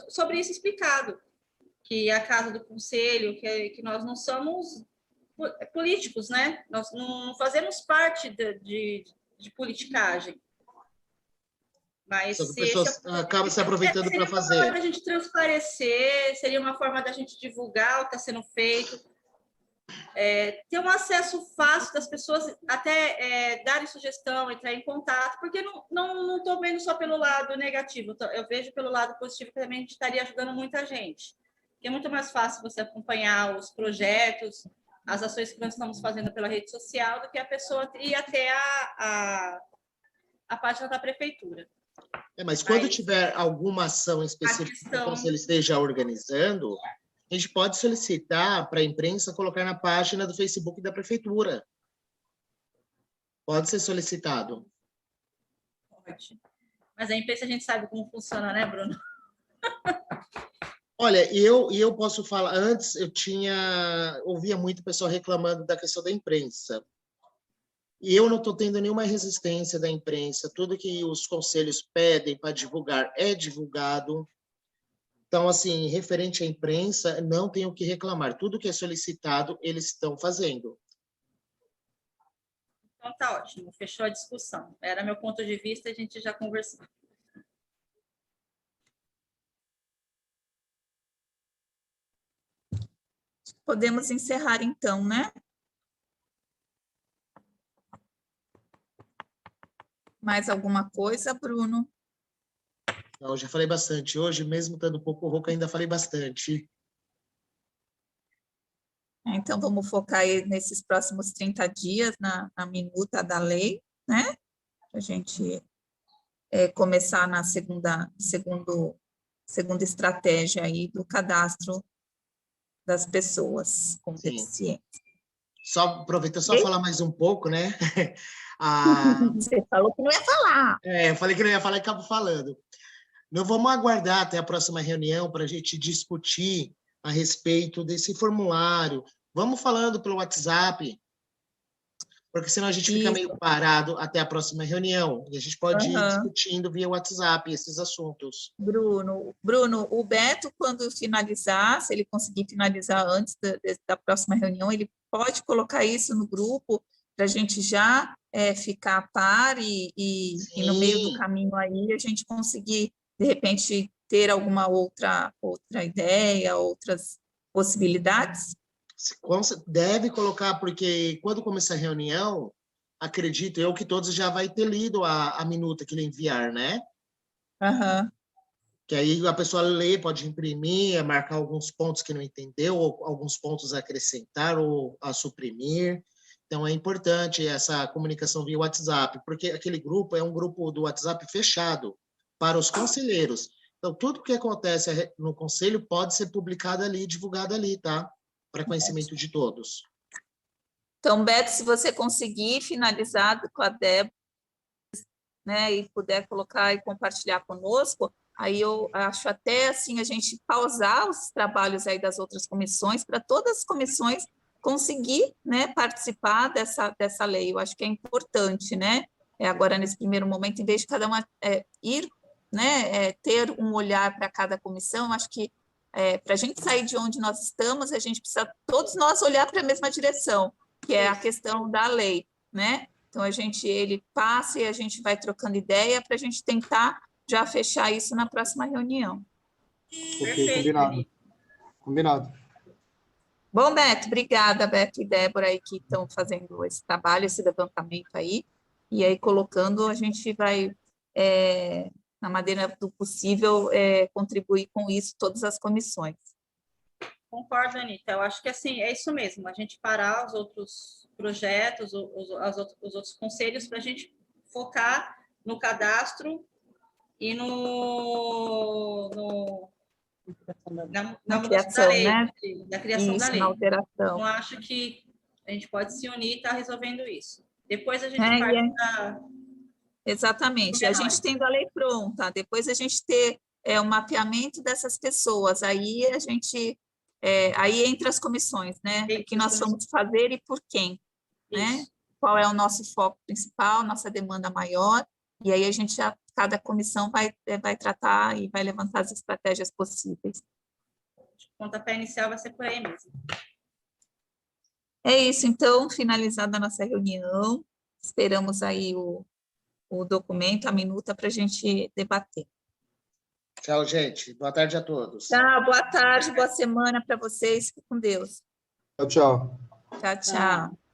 sobre isso explicado, que a Casa do Conselho, que nós não somos políticos, né? Nós não fazemos parte de politicagem. Mas as pessoas acabam se aproveitando para fazer. Seria uma forma da gente transparecer, seria uma forma da gente divulgar o que está sendo feito, ter um acesso fácil das pessoas até darem sugestão, entrar em contato, porque não estou vendo só pelo lado negativo, eu vejo pelo lado positivo que também a gente estaria ajudando muita gente. Porque é muito mais fácil você acompanhar os projetos, as ações que nós estamos fazendo pela rede social, do que a pessoa ir até a página da prefeitura. Mas quando tiver alguma ação específica que o conselho esteja organizando, a gente pode solicitar para a imprensa colocar na página do Facebook da prefeitura. Pode ser solicitado. Pode. Mas a imprensa a gente sabe como funciona, né, Bruno? Olha, eu posso falar, antes ouvia muito pessoal reclamando da questão da imprensa. E eu não estou tendo nenhuma resistência da imprensa. Tudo que os conselhos pedem para divulgar é divulgado. Então, assim, referente à imprensa, não tenho o que reclamar. Tudo que é solicitado, eles estão fazendo. Então, tá ótimo. Fechou a discussão. Era meu ponto de vista, a gente já conversou. Podemos encerrar, então, né? Mais alguma coisa, Bruno? Eu já falei bastante. Hoje, mesmo estando um pouco rouca, ainda falei bastante. Então, vamos focar aí nesses próximos 30 dias na minuta da lei, né? A gente começar na segunda estratégia aí do cadastro das pessoas com deficiência. Só aproveitando, só falar mais um pouco, né? Ah, Você falou que não ia falar. eu falei que não ia falar e acabo falando. Não vamos aguardar até a próxima reunião para a gente discutir a respeito desse formulário. Vamos falando pelo WhatsApp, porque senão a gente fica meio parado até a próxima reunião. E a gente pode ir discutindo via WhatsApp esses assuntos. Bruno, o Beto, quando finalizar, se ele conseguir finalizar antes da próxima reunião, ele pode colocar isso no grupo para a gente já ficar a par e no meio do caminho aí a gente conseguir, de repente, ter alguma outra ideia, outras possibilidades? Deve colocar, porque quando começar a reunião, acredito eu que todos já vai ter lido a minuta que ele enviar, né? Que aí a pessoa lê, pode imprimir, marcar alguns pontos que não entendeu, ou alguns pontos a acrescentar ou a suprimir. Então, é importante essa comunicação via WhatsApp, porque aquele grupo é um grupo do WhatsApp fechado para os conselheiros. Então, tudo que acontece no conselho pode ser publicado ali, divulgado ali, tá? Para conhecimento de todos. Então, Beto, se você conseguir finalizar com a Débora, né, e puder colocar e compartilhar conosco, aí eu acho até assim a gente pausar os trabalhos aí das outras comissões para todas as comissões conseguir, né, participar dessa lei. Eu acho que é importante, né? Agora, nesse primeiro momento, em vez de cada uma ir, né, ter um olhar para cada comissão, acho que para a gente sair de onde nós estamos, a gente precisa, todos nós, olhar para a mesma direção, que é a questão da lei, né? Então, ele passa e a gente vai trocando ideia para a gente tentar já fechar isso na próxima reunião. Ok, combinado. Combinado. Bom, Beto, obrigada, Beto e Débora, aí que estão fazendo esse trabalho, esse levantamento aí, e aí colocando, a gente vai, na maneira do possível, contribuir com isso, todas as comissões. Concordo, Anitta. Eu acho que assim, é isso mesmo, a gente parar os outros projetos, os outros conselhos, para a gente focar no cadastro e na mudança da lei, né? Da criação da lei. Na alteração. Então, acho que a gente pode se unir e estar resolvendo isso. Depois a gente parte da... Exatamente. A gente tendo a lei pronta, depois a gente ter o mapeamento dessas pessoas, aí a gente... aí entra as comissões, né? O que nós vamos fazer e por quem, né? Qual é o nosso foco principal, nossa demanda maior, e aí a gente cada comissão vai tratar e vai levantar as estratégias possíveis. O pontapé inicial vai ser por aí mesmo. É isso, então, finalizada a nossa reunião, esperamos aí o documento, a minuta, para a gente debater. Tchau, gente. Boa tarde a todos. Tchau, boa tarde, boa semana para vocês. Fique com Deus. Tchau, tchau. Tchau, tchau.